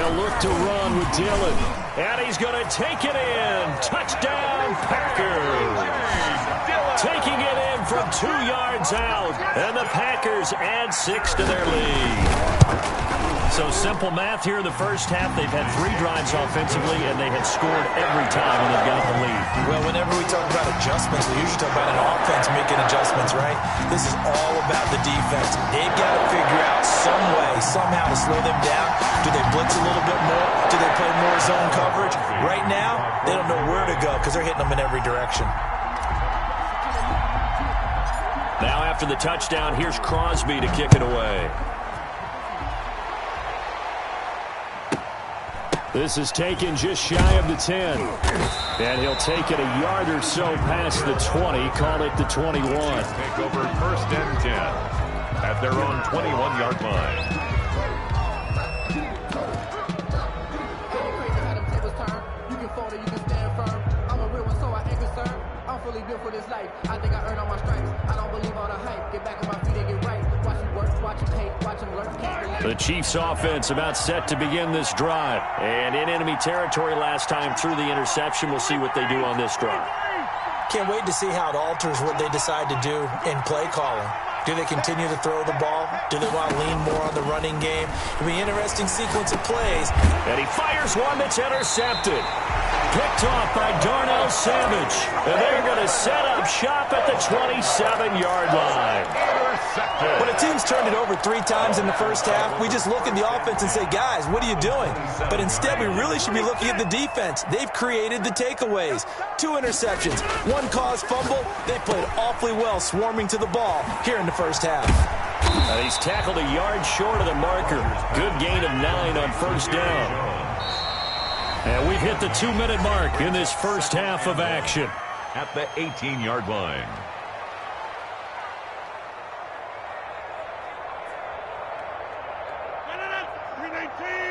They'll look to run with Dillon. And he's going to take it in. Touchdown, Packers. Taking it in from 2 yards out. And the Packers add 6 to their lead. So simple math here in the first half. They've had 3 drives offensively, and they have scored every time when they've got the lead. Well, whenever we talk about adjustments, we usually talk about an offense making adjustments, right? This is all about the defense. They've got to figure out some way, somehow to slow them down. Do they blitz a little bit more? Do they play more zone coverage? Right now, they don't know where to go because they're hitting them in every direction. Now after the touchdown, here's Crosby to kick it away. This is taken just shy of the 10. And he'll take it a yard or so past the 20, call it the 21. Take over 1st and 10 at their own 21-yard line. For this life, I think I earned all my stripes. I don't believe all the hype. Get back on my feet and get right. Watch him work, watch him hate, watch him learn. The Chiefs offense about set to begin this drive. And in enemy territory last time through the interception. We'll see what they do on this drive. Can't wait to see how it alters what they decide to do in play calling. Do they continue to throw the ball? Do they want to lean more on the running game? It'll be an interesting sequence of plays. And he fires one that's intercepted. Picked off by Darnell Savage. And they're going to set up shop at the 27-yard line. When a team's turned it over 3 times in the first half, we just look at the offense and say, guys, what are you doing? But instead, we really should be looking at the defense. They've created the takeaways. 2 interceptions, 1 caused fumble. They played awfully well swarming to the ball here in the first half. And he's tackled a yard short of the marker. Good gain of 9 on first down. And we've hit the 2-minute mark in this first half of action. At the 18-yard line.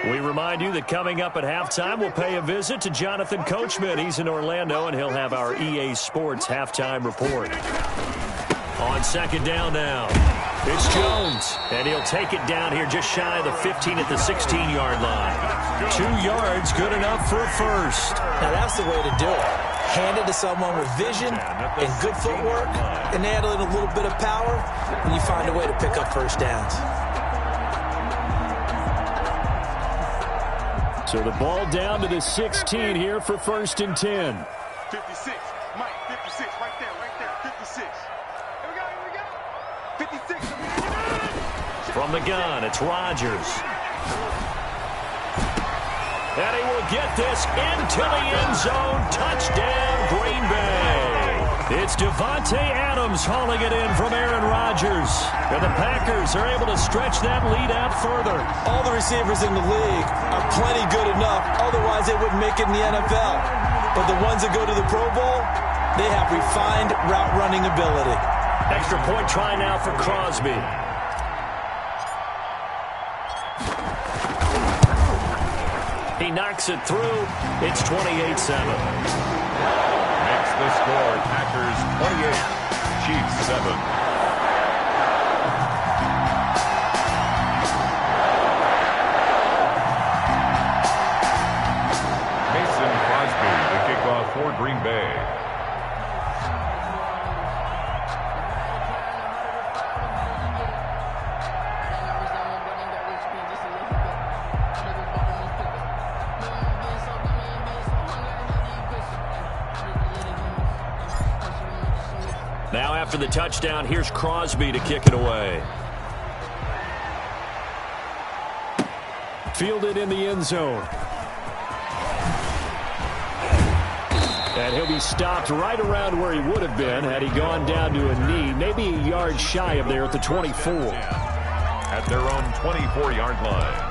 We remind you that coming up at halftime, we'll pay a visit to Jonathan Coachman. He's in Orlando, and he'll have our EA Sports halftime report. On 2nd down now, it's Jones, and he'll take it down here just shy of the 15 at the 16-yard line. 2 yards, good enough for a first. Now that's the way to do it. Hand it to someone with vision and good footwork, and add in a little bit of power, and you find a way to pick up first downs. So the ball down to the 16 here for 1st and 10. 56, Mike, 56, right there, 56. Here we go, 56. From the gun, it's Rodgers. And he will get this into the end zone. Touchdown, Green Bay. It's Devontae Adams hauling it in from Aaron Rodgers. And the Packers are able to stretch that lead out further. All the receivers in the league are plenty good enough. Otherwise, they wouldn't make it in the NFL. But the ones that go to the Pro Bowl, they have refined route running ability. Extra point try now for Crosby. He knocks it through. It's 28-7. Makes the score Packers 28, Chiefs 7. Mason Crosby, the kickoff for Green Bay. Now after the touchdown, here's Crosby to kick it away. Fielded in the end zone. And he'll be stopped right around where he would have been had he gone down to a knee, maybe a yard shy of there at the 24. At their own 24-yard line.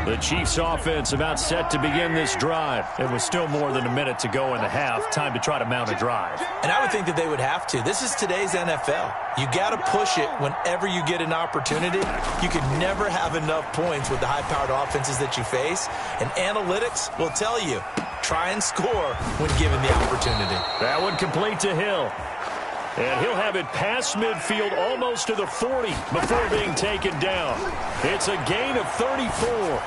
The Chiefs offense about set to begin this drive. It was still more than a minute to go in the half. Time to try to mount a drive. And I would think that they would have to. This is today's NFL. You got to push it whenever you get an opportunity. You can never have enough points with the high-powered offenses that you face. And analytics will tell you, try and score when given the opportunity. That one complete to Hill. And he'll have it past midfield almost to the 40 before being taken down. It's a gain of 34.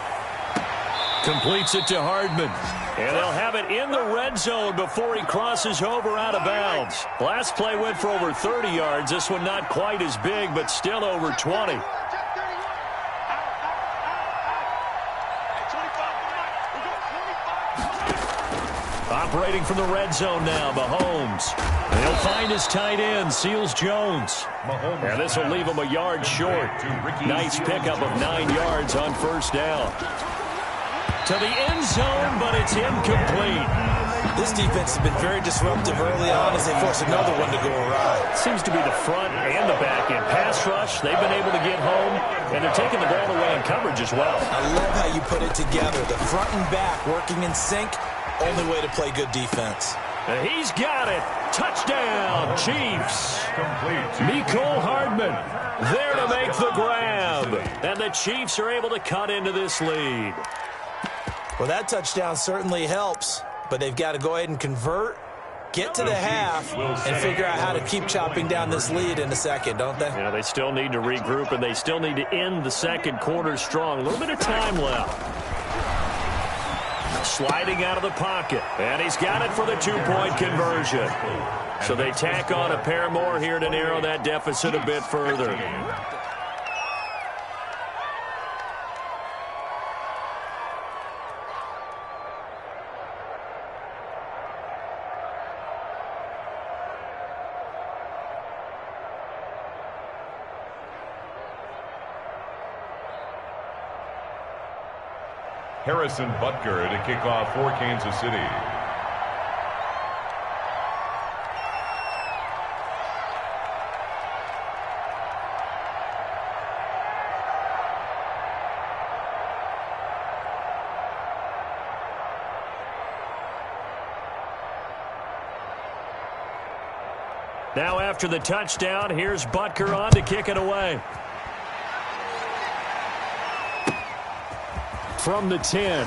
Completes it to Hardman. And they'll have it in the red zone before he crosses over out of bounds. Last play went for over 30 yards. This one not quite as big, but still over 20. Operating from the red zone now, Mahomes. And he'll find his tight end, Seals Jones. And this will leave him a yard short. Nice pickup of 9 yards on first down. To the end zone, but it's incomplete. This defense has been very disruptive early on as they force another one to go awry. Seems to be the front and the back end. Pass rush, they've been able to get home, and they're taking the ball away in coverage as well. I love how you put it together. The front and back working in sync. Only way to play good defense. And he's got it. Touchdown, Chiefs. Mecole Hardman there to make the grab. And the Chiefs are able to cut into this lead. Well, that touchdown certainly helps, but they've got to go ahead and convert, get to the half, and figure out how to keep chopping down this lead in a second, don't they? Yeah, they still need to regroup, and they still need to end the second quarter strong. A little bit of time left. Sliding out of the pocket, and he's got it for the two-point conversion. So they tack on a pair more here to narrow that deficit a bit further. Harrison Butker to kick off for Kansas City. Now after the touchdown, here's Butker on to kick it away. From the 10.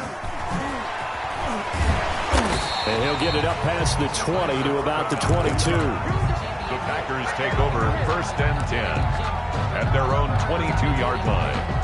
And he'll get it up past the 20 to about the 22. The Packers take over 1st and 10 at their own 22-yard line.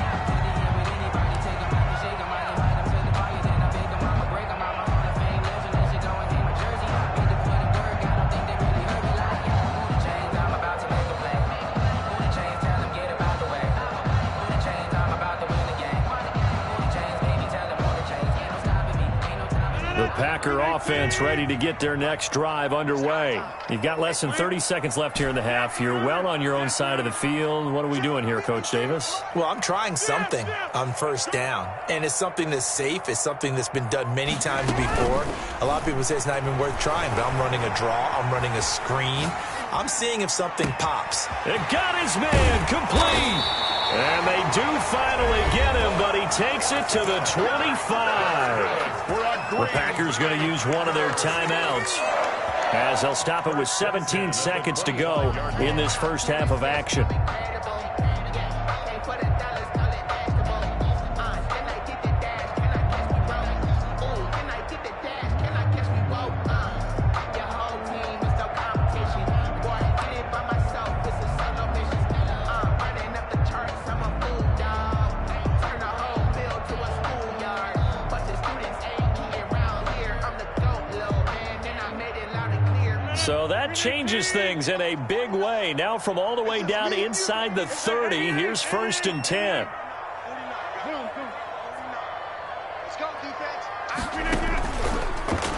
Packer offense ready to get their next drive underway. You've got less than 30 seconds left here in the half. You're well on your own side of the field. What are we doing here, Coach Davis? Well, I'm trying something on first down, and it's something that's safe. It's something that's been done many times before. A lot of people say it's not even worth trying, but I'm running a draw. I'm running a screen. I'm seeing if something pops. It got his man complete. And they do finally get him, but he takes it to the 25. The Packers going to use one of their timeouts as they'll stop it with 17 seconds to go in this first half of action. So that changes things in a big way. Now from all the way down inside the 30, here's 1st and 10.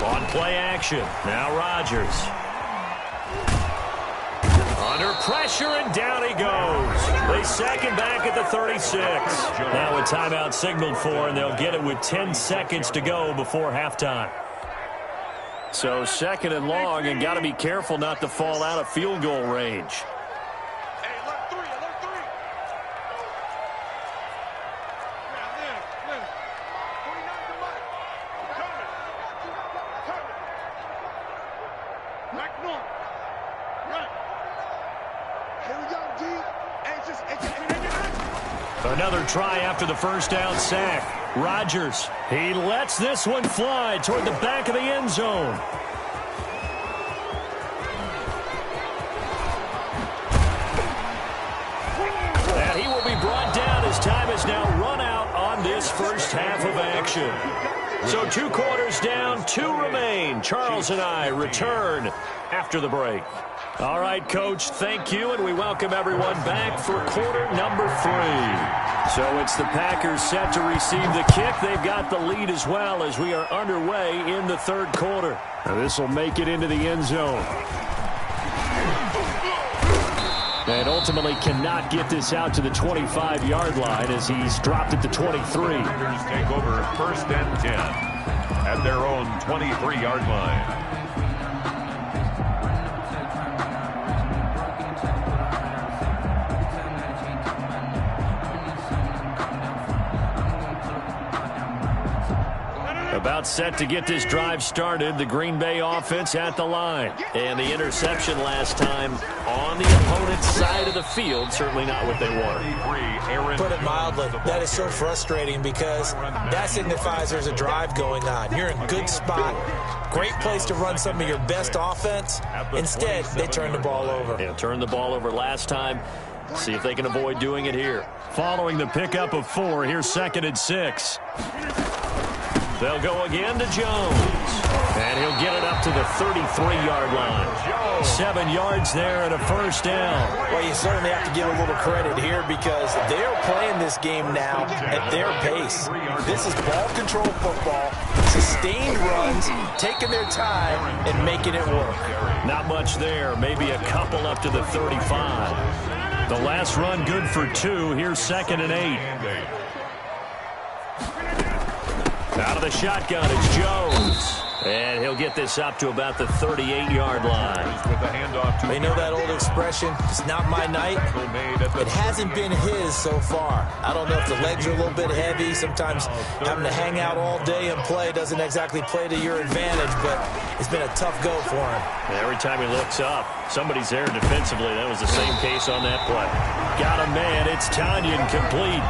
On play action, now Rodgers. Under pressure, and down he goes. They second back at the 36. Now a timeout signaled for, and they'll get it with 10 seconds to go before halftime. So second and long, and got to be careful not to fall out of field goal range. Hey, alert three, alert three. 49 to Mike. Coming. Back north. Run. Here we go, D. Another try after the first down sack. Rodgers, he lets this one fly toward the back of the end zone. And he will be brought down as time is now run out on this first half of action. So 2 quarters down, 2 remain. Charles and I return after the break. All right, Coach, thank you, and we welcome everyone back for quarter number 3. So it's the Packers set to receive the kick. They've got the lead as well as we are underway in the 3rd quarter. Now this will make it into the end zone. And ultimately cannot get this out to the 25-yard line as he's dropped it to 23. Packers take over 1st and 10 at their own 23-yard line. About set to get this drive started, the Green Bay offense at the line. And the interception last time on the opponent's side of the field, certainly not what they wanted. Put it mildly, that is so frustrating because that signifies there's a drive going on. You're in a good spot, great place to run some of your best offense. Instead, they turn the ball over. Yeah, turned the ball over last time. See if they can avoid doing it here. Following the pickup of 4, here's 2nd and 6. They'll go again to Jones. And he'll get it up to the 33-yard line. 7 yards there and a 1st down. Well, you certainly have to give a little credit here because they're playing this game now at their pace. This is ball control football, sustained runs, taking their time, and making it work. Not much there. Maybe a couple up to the 35. The last run good for 2. Here's 2nd and 8. Out of the shotgun, it's Jones. And he'll get this up to about the 38-yard line. They know that old expression, it's not my night. It hasn't been his so far. I don't know if the legs are a little bit heavy. Sometimes having to hang out all day and play doesn't exactly play to your advantage, but it's been a tough go for him. Every time he looks up, somebody's there defensively. That was the same case on that play. Got a man. It's Tanyan complete.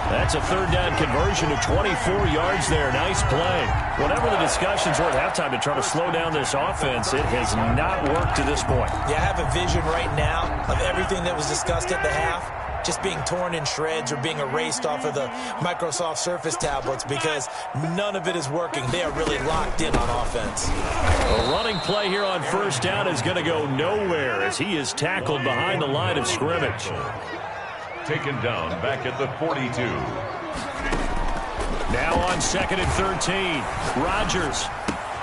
That's a 3rd down conversion of 24 yards there. Nice play. Whatever the discussions were at halftime to try to slow down this offense, it has not worked to this point. Yeah, I have a vision right now of everything that was discussed at the half just being torn in shreds or being erased off of the Microsoft Surface tablets because none of it is working. They are really locked in on offense. A running play here on 1st down is going to go nowhere as he is tackled behind the line of scrimmage. Taken down back at the 42. Now on 2nd and 13. Rodgers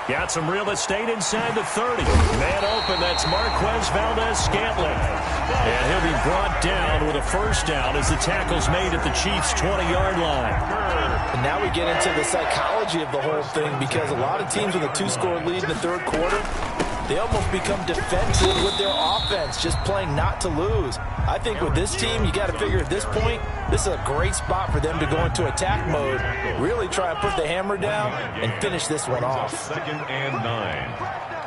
got some real estate inside the 30. Man open, that's Marquez Valdez-Scantling. And he'll be brought down with a 1st down as the tackle's made at the Chiefs' 20-yard line. And now we get into the psychology of the whole thing because a lot of teams with a 2-score lead in the 3rd quarter, they almost become defensive with their offense, just playing not to lose. I think with this team, you got to figure at this point, this is a great spot for them to go into attack mode, really try to put the hammer down and finish this one off. 2nd and 9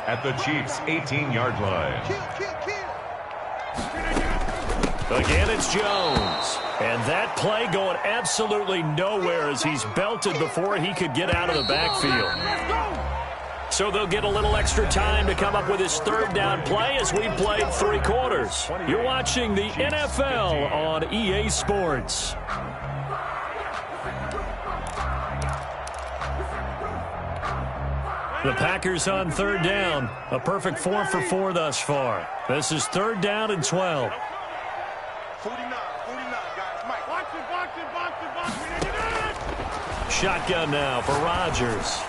at the Chiefs' 18-yard line. Again, it's Jones. And that play going absolutely nowhere as he's belted before he could get out of the backfield. So they'll get a little extra time to come up with his 3rd down play as we've played 3 quarters. You're watching the NFL on EA Sports. The Packers on 3rd down. A perfect 4 for 4 thus far. This is 3rd down and 12. 49, guys. Mike. Box it. Shotgun now for Rodgers.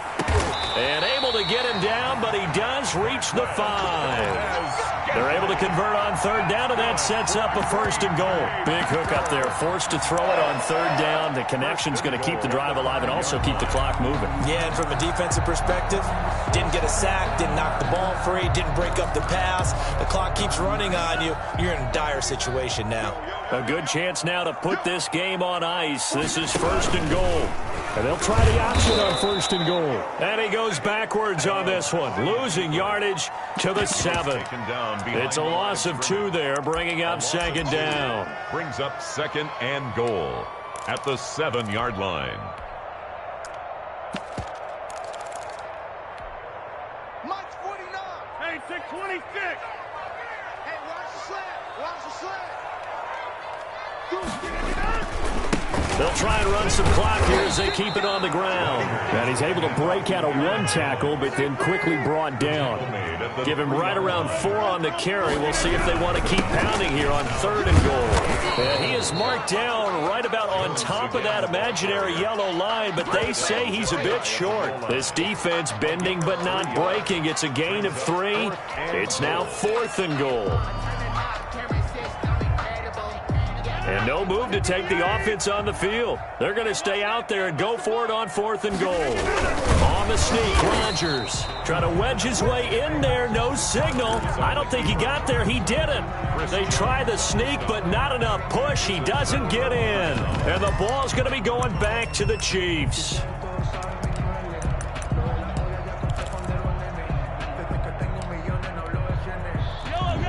And able to get him down, but he does reach the 5. They're able to convert on 3rd down, and that sets up a 1st and goal. Big hook up there, forced to throw it on 3rd down. The connection's going to keep the drive alive and also keep the clock moving. Yeah, and from a defensive perspective, didn't get a sack, didn't knock the ball free, didn't break up the pass. The clock keeps running on you. You're in a dire situation now. A good chance now to put this game on ice. This is 1st and goal. And they'll try the option on 1st and goal. And he goes backwards on this one, losing yardage to the 7. It's a loss of 2 there, bringing up 2nd down. Brings up 2nd and goal at the 7-yard line. Mike's 49. Hey, 626. Hey, watch the slant. Watch the slant. They'll try and run some clock here as they keep it on the ground. And he's able to break out of one tackle, but then quickly brought down. Give him right around 4 on the carry. We'll see if they want to keep pounding here on 3rd and goal. And he is marked down right about on top of that imaginary yellow line, but they say he's a bit short. This defense bending but not breaking. It's a gain of 3. It's now 4th and goal. And no move to take the offense on the field. They're going to stay out there and go for it on 4th and goal. On the sneak, Rodgers trying to wedge his way in there. No signal. I don't think he got there. He didn't. They try the sneak, but not enough push. He doesn't get in. And the ball's going to be going back to the Chiefs.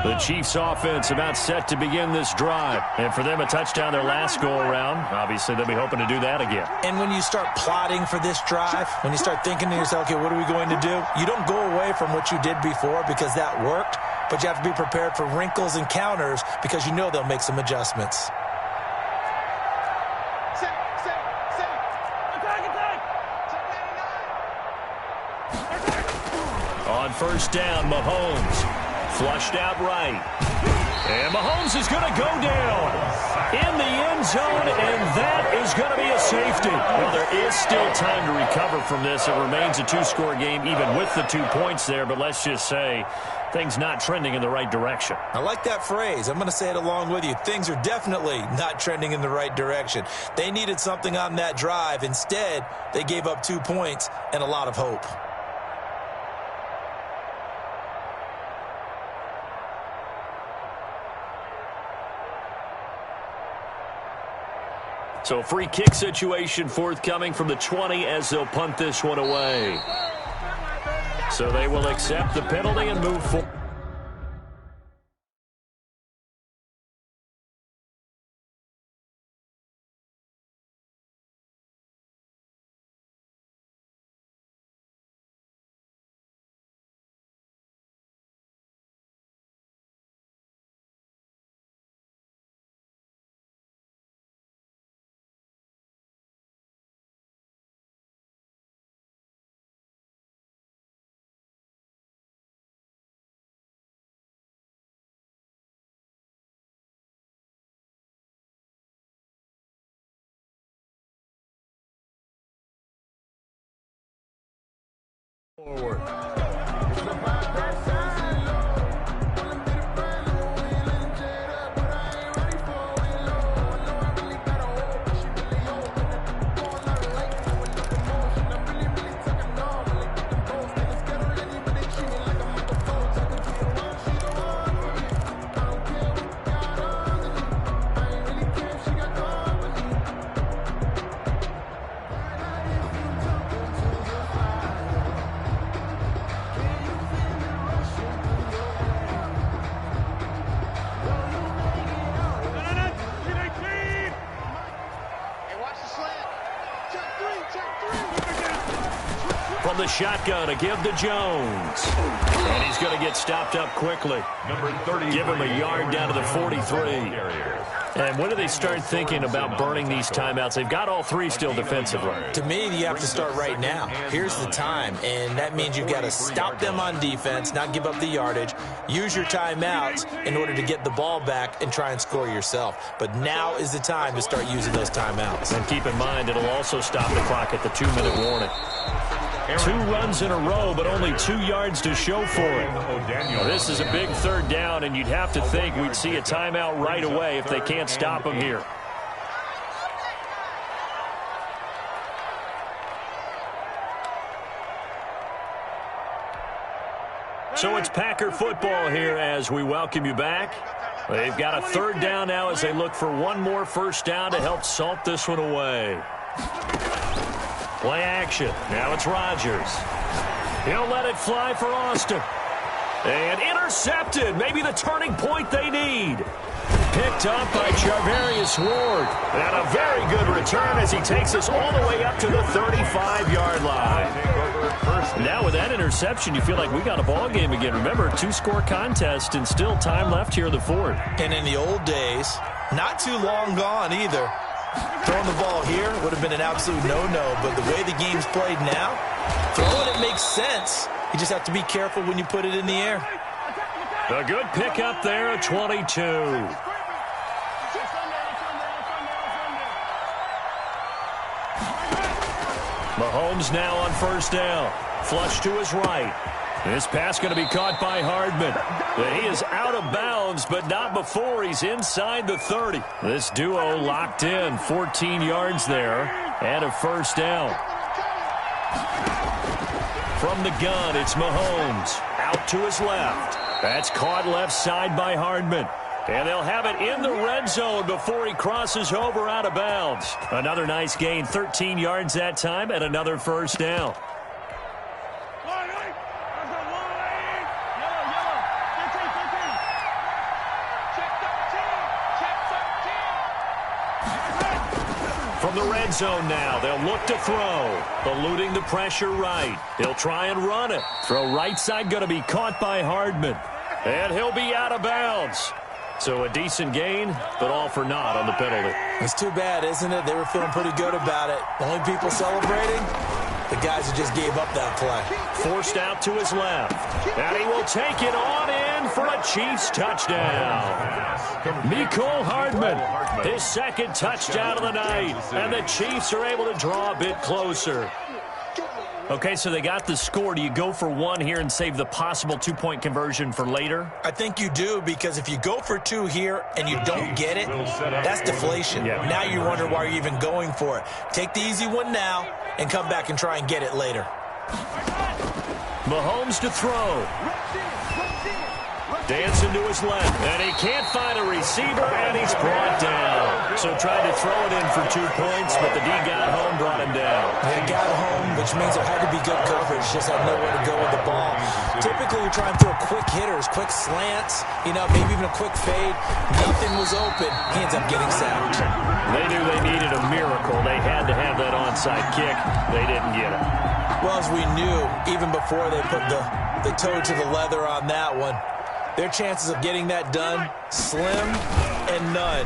The Chiefs offense about set to begin this drive. And for them, a touchdown their last go-around. Obviously, they'll be hoping to do that again. And when you start plotting for this drive, when you start thinking to yourself, okay, what are we going to do? You don't go away from what you did before because that worked, but you have to be prepared for wrinkles and counters because you know they'll make some adjustments. On 1st down, Mahomes. Flushed out right. And Mahomes is going to go down in the end zone, and that is going to be a safety. Well, there is still time to recover from this. It remains a 2-score game even with the 2 points there, but let's just say things not trending in the right direction. I like that phrase. I'm going to say it along with you. Things are definitely not trending in the right direction. They needed something on that drive. Instead, they gave up 2 points and a lot of hope. So free kick situation forthcoming from the 20 as they'll punt this one away. So they will accept the penalty and move forward. Forward. From the shotgun to give to Jones. And he's going to get stopped up quickly. Number 30. Give him a yard down to the 43. And when do they start thinking about burning these timeouts? They've got all 3 still defensively. To me, you have to start right now. Here's the time, and that means you've got to stop them on defense, not give up the yardage, use your timeouts in order to get the ball back and try and score yourself. But now is the time to start using those timeouts. And keep in mind, it'll also stop the clock at the 2-minute warning. 2 runs in a row, but only 2 yards to show for it. Well, this is a big 3rd down, and you'd have to think we'd see a timeout right away if they can't stop him here. So it's Packer football here as we welcome you back. They've got a 3rd down now as they look for one more 1st down to help salt this one away. Play action. Now it's Rodgers. He'll let it fly for Austin. And intercepted. Maybe the turning point they need. Picked up by Charvarius Ward. And a very good return as he takes us all the way up to the 35-yard line. Now with that interception, you feel like we got a ball game again. Remember, 2-score contest and still time left here in the 4th. And in the old days, not too long gone either, Throwing the ball here would have been an absolute no-no, but the way the game's played now, throwing it makes sense. You just have to be careful when you put it in the air. A good pickup there, 22. Mahomes now on first down. Flush to his right. This pass going to be caught by Hardman. And he is out of bounds, but not before he's inside the 30. This duo locked in, 14 yards there, and a first down. From the gun, it's Mahomes. Out to his left. That's caught left side by Hardman. And they'll have it in the red zone before he crosses over out of bounds. Another nice gain, 13 yards that time, and another first down. From the red zone now, they'll look to throw. Eluding the pressure right. He'll try and run it. Throw right side going to be caught by Hardman. And he'll be out of bounds. So a decent gain, but all for naught on the penalty. It's too bad, isn't it? They were feeling pretty good about it. The only people celebrating, the guys who just gave up that play. Forced out to his left. And he will take it on in for a Chiefs touchdown. Mecole Hardman, his second touchdown of the night. And the Chiefs are able to draw a bit closer. Okay, so they got the score. Do you go for one here and save the possible two-point conversion for later? I think you do, because if you go for two here and you don't get it, that's deflation. Yeah. Now you wonder why you're even going for it. Take the easy one now and come back and try and get it later. Mahomes to throw. Dancing to his left, and he can't find a receiver, and he's brought down. So tried to throw it in for 2 points, but the D got home, brought him down. They got home, which means there had to be good coverage. Just had nowhere to go with the ball. Typically, we try and throw quick hitters, quick slants, maybe even a quick fade. Nothing was open. He ends up getting sacked. They knew they needed a miracle. They had to have that onside kick. They didn't get it. Well, as we knew, even before they put the toe to the leather on that one, their chances of getting that done, slim and none.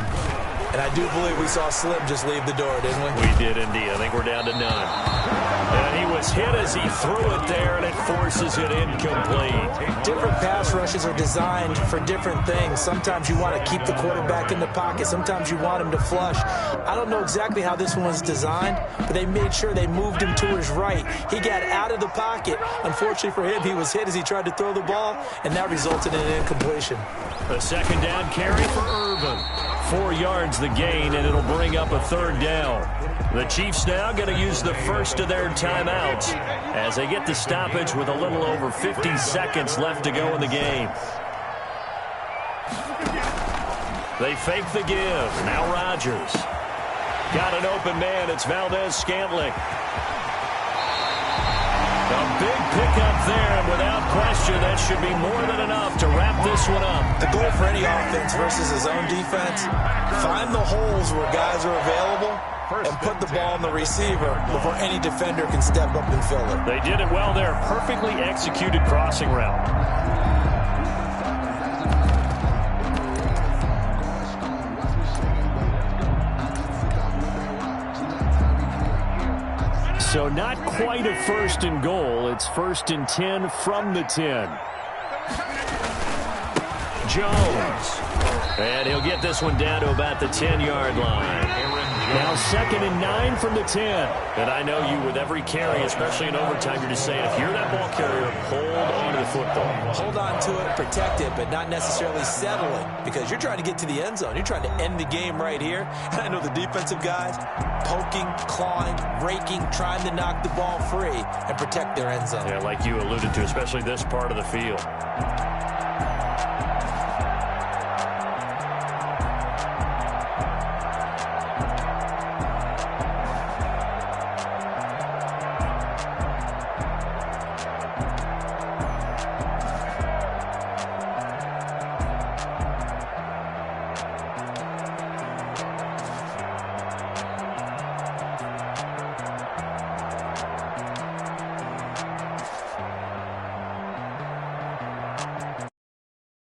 And I do believe we saw Slim just leave the door, didn't we? We did indeed. I think we're down to none. And he was hit as he threw it there, and it forces it incomplete. Different pass rushes are designed for different things. Sometimes you want to keep the quarterback in the pocket. Sometimes you want him to flush. I don't know exactly how this one was designed, but they made sure they moved him to his right. He got out of the pocket. Unfortunately for him, he was hit as he tried to throw the ball, and that resulted in an incompletion. A second down carry for Irvin. 4 yards the gain, and it'll bring up a third down. The Chiefs now going to use the first of their timeouts as they get the stoppage with a little over 50 seconds left to go in the game. They fake the give. Now Rodgers. Got an open man. It's Valdez-Scantling. A big pickup there, and without question, that should be more than enough to wrap this one up. The goal for any offense versus his own defense, find the holes where guys are available and put the ball on the receiver before any defender can step up and fill it. They did it well there. Perfectly executed crossing route. So not quite a first and goal. It's 1st and 10 from the 10. Jones. And he'll get this one down to about the 10-yard line. Now 2nd and 9 from the 10. And I know you, with every carry, especially in overtime, you're just saying, if you're that ball carrier, hold on to the football. Hold on to it, protect it, but not necessarily settle it, because you're trying to get to the end zone. You're trying to end the game right here. And I know the defensive guys poking, clawing, raking, trying to knock the ball free and protect their end zone. Yeah, like you alluded to, especially this part of the field.